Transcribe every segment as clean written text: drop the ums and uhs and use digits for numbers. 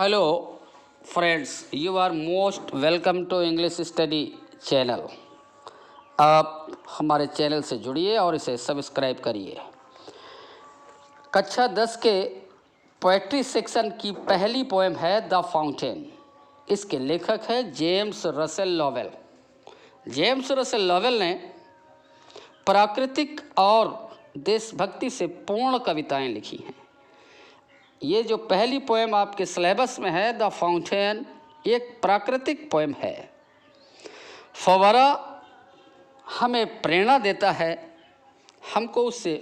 Hello friends, you are most welcome to English study channel. आप हमारे channel से जुड़िए और इसे सब्सक्राइब करिए। कक्षा 10 के पोएट्री सेक्शन की पहली पोएम है द फाउंटेन। इसके लेखक है James Russell Lowell. James Russell Lowell ने प्राकृतिक और देशभक्ति से पूर्ण कविताएं लिखी हैं। ये जो पहली पोएम आपके सिलेबस में है द फाउंटेन, एक प्राकृतिक पोएम है। फव्वारा हमें प्रेरणा देता है, हमको उससे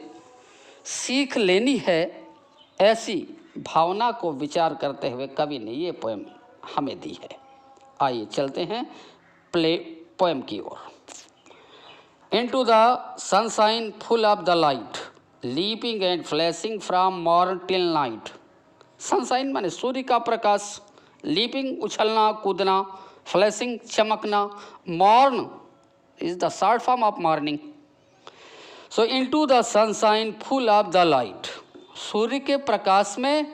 सीख लेनी है, ऐसी भावना को विचार करते हुए कवि ने ये पोएम हमें दी है। आइए चलते हैं पोएम की ओर। Into the sunshine full of the light, leaping and flashing from morn till night. Sunshine माने सूर्य का प्रकाश, लीपिंग उछलना कूदना, फ्लैशिंग चमकना, morn is the short form of morning. So into the sunshine full of the light, सूर्य के प्रकाश में,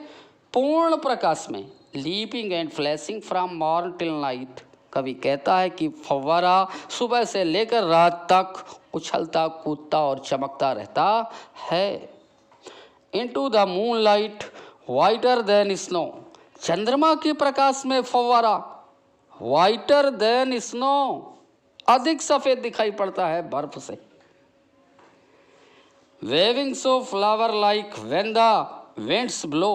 पूर्ण प्रकाश में, leaping and flashing from morn till night. कवि कहता है कि फव्वारा सुबह से लेकर रात तक उछलता कूदता और चमकता रहता है। Into the moon light whiter than snow, चंद्रमा के प्रकाश में फव्वारा वाइटर देन स्नो, अधिक सफेद दिखाई पड़ता है बर्फ से। Waving so flower like when the winds blow,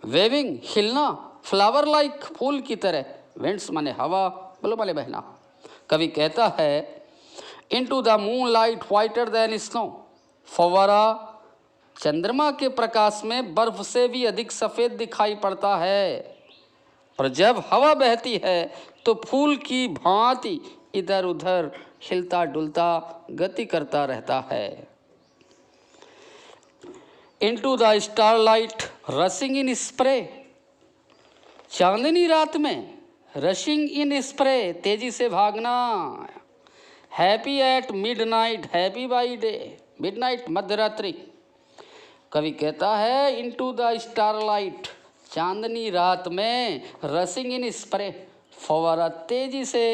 waving हिलना, फ्लावर लाइक फूल की तरह, विंड्स माने हवा, ब्लो माने बहना। कवि कहता है into the moon light whiter than snow, फव्वारा चंद्रमा के प्रकाश में बर्फ से भी अधिक सफ़ेद दिखाई पड़ता है। और जब हवा बहती है तो फूल की भांति इधर उधर हिलता डुलता गति करता रहता है। Into the starlight rushing in spray, चांदनी रात में रशिंग इन स्प्रे, तेजी से भागना। Happy at midnight, happy by day, midnight मध्यरात्रि। कवि कहता है इनटू द स्टारलाइट, चांदनी रात में, रशिंग इन स्प्रे, फव्वारा तेजी से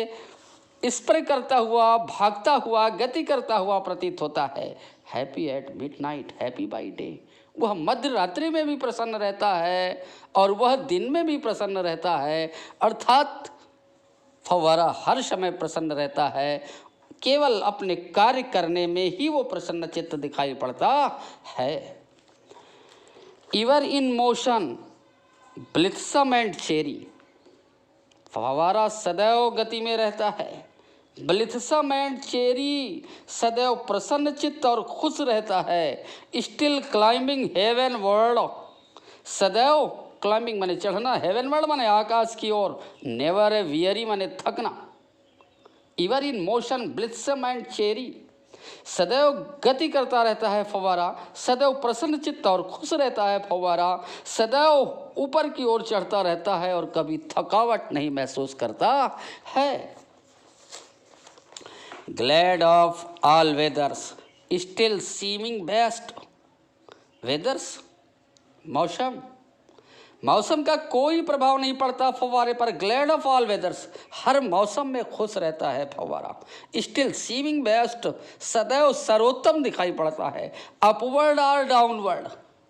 स्प्रे करता हुआ, भागता हुआ, गति करता हुआ प्रतीत होता है। Happy at midnight, happy by day, वह मध्य रात्रि में भी प्रसन्न रहता है और वह दिन में भी प्रसन्न रहता है। अर्थात फव्वारा हर समय प्रसन्न रहता है, केवल अपने कार्य करने में ही वो प्रसन्न चित्त दिखाई पड़ता है। इवर in motion blithesome and cherry, फव्वारा सदैव गति में रहता है। ब्लिथसम एंड चेरी, सदैव प्रसन्न चित्त और खुश रहता है। स्टिल क्लाइंबिंग हेवन वर्ल्ड, सदैव क्लाइंबिंग माने चढ़ना, हेवन वर्ल्ड माने आकाश की ओर, नेवर ए वियरी माने थकना। इवर in motion blithesome and cherry, सदैव गति करता रहता है फव्वारा, सदैव प्रसन्न चित्त और खुश रहता है फव्वारा, सदैव ऊपर की ओर चढ़ता रहता है और कभी थकावट नहीं महसूस करता है। Glad of all weathers still seeming best, weathers मौसम, मौसम का कोई प्रभाव नहीं पड़ता फव्वारे पर। ग्लैड ऑफ ऑल वेदर्स, हर मौसम में खुश रहता है फव्वारा। स्टिल सीमिंग बेस्ट, सदैव सर्वोत्तम दिखाई पड़ता है। अपवर्ड और डाउनवर्ड,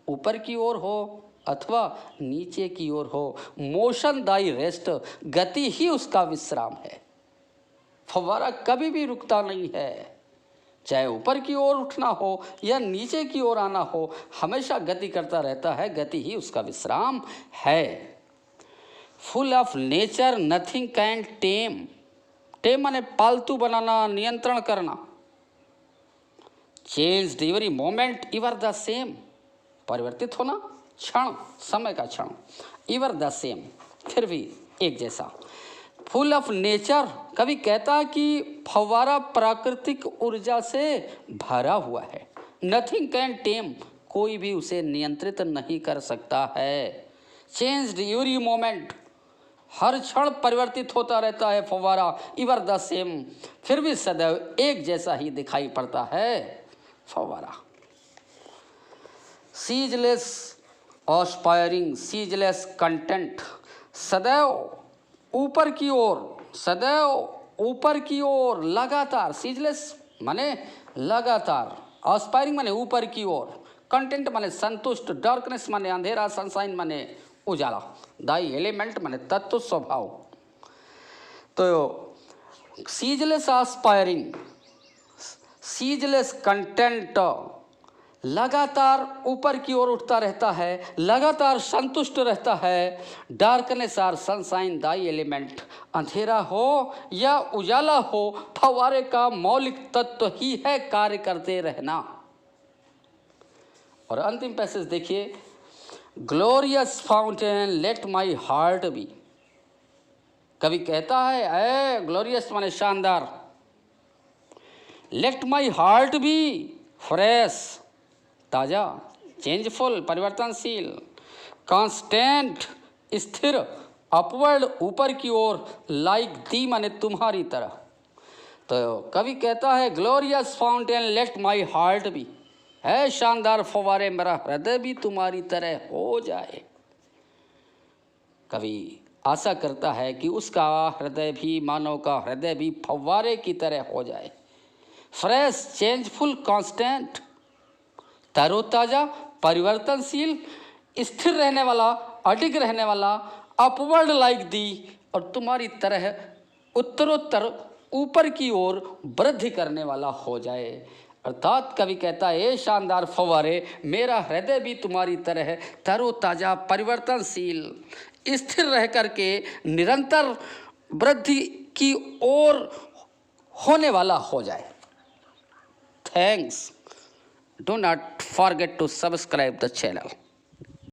ऊपर की ओर हो अथवा नीचे की ओर हो, मोशन दाई रेस्ट, गति ही उसका विश्राम है। फव्वारा कभी भी रुकता नहीं है, चाहे ऊपर की ओर उठना हो या नीचे की ओर आना हो, हमेशा गति करता रहता है, गति ही उसका विश्राम है। Full of nature nothing can tame, tame माने पालतू बनाना, नियंत्रण करना। Changed every moment ever the same, परिवर्तित होना, क्षण, समय का क्षण, इवर द सेम, फिर भी एक जैसा। फुल ऑफ नेचर, कवि कहता है कि फव्वारा प्राकृतिक ऊर्जा से भरा हुआ है। नथिंग कैन टेम, कोई भी उसे नियंत्रित नहीं कर सकता है। चेंज्ड एवरी मोमेंट, हर क्षण परिवर्तित होता रहता है फव्वारा, इवर द सेम, फिर भी सदैव एक जैसा ही दिखाई पड़ता है फव्वारा। सीजलेस ऑस्पायरिंग, सीजलेस कंटेंट, सदैव ऊपर की ओर, सदैव ऊपर की ओर, लगातार, सीजलेस माने लगातार, एस्पायरिंग माने ऊपर की ओर, कंटेंट माने संतुष्ट, डार्कनेस माने अंधेरा, सनशाइन माने उजाला, दाई एलिमेंट माने तत्व स्वभाव। तो सीजलेस एस्पायरिंग, सीजलेस कंटेंट, लगातार ऊपर की ओर उठता रहता है, लगातार संतुष्ट रहता है। डार्कनेस और सनशाइन दाई एलिमेंट, अंधेरा हो या उजाला हो, फव्वारे का मौलिक तत्व ही है कार्य करते रहना। और अंतिम पैसेज देखिए, glorious fountain let my heart be. कवि कहता है, ए ग्लोरियस माने शानदार, let my heart be fresh, ताजा, चेंजफुल परिवर्तनशील, कांस्टेंट स्थिर, अपवर्ड ऊपर की ओर, लाइक दी माने तुम्हारी तरह। तो कवि कहता है, glorious fountain let my heart be, है शानदार फव्वारे मेरा हृदय भी तुम्हारी तरह हो जाए। कवि आशा करता है कि उसका हृदय भी, मानव का हृदय भी फव्वारे की तरह हो जाए। फ्रेश, चेंजफुल, कांस्टेंट, तरोताजा, परिवर्तनशील, स्थिर रहने वाला, अडिग रहने वाला, अपवर्ड लाइक दी, और तुम्हारी तरह उत्तरोत्तर ऊपर की ओर वृद्धि करने वाला हो जाए। अर्थात कवि कहता है, ये शानदार फव्वारे मेरा हृदय भी तुम्हारी तरह तरोताजा, परिवर्तनशील, स्थिर रह करके निरंतर वृद्धि की ओर होने वाला हो जाए। Thanks. Do not forget to subscribe the channel.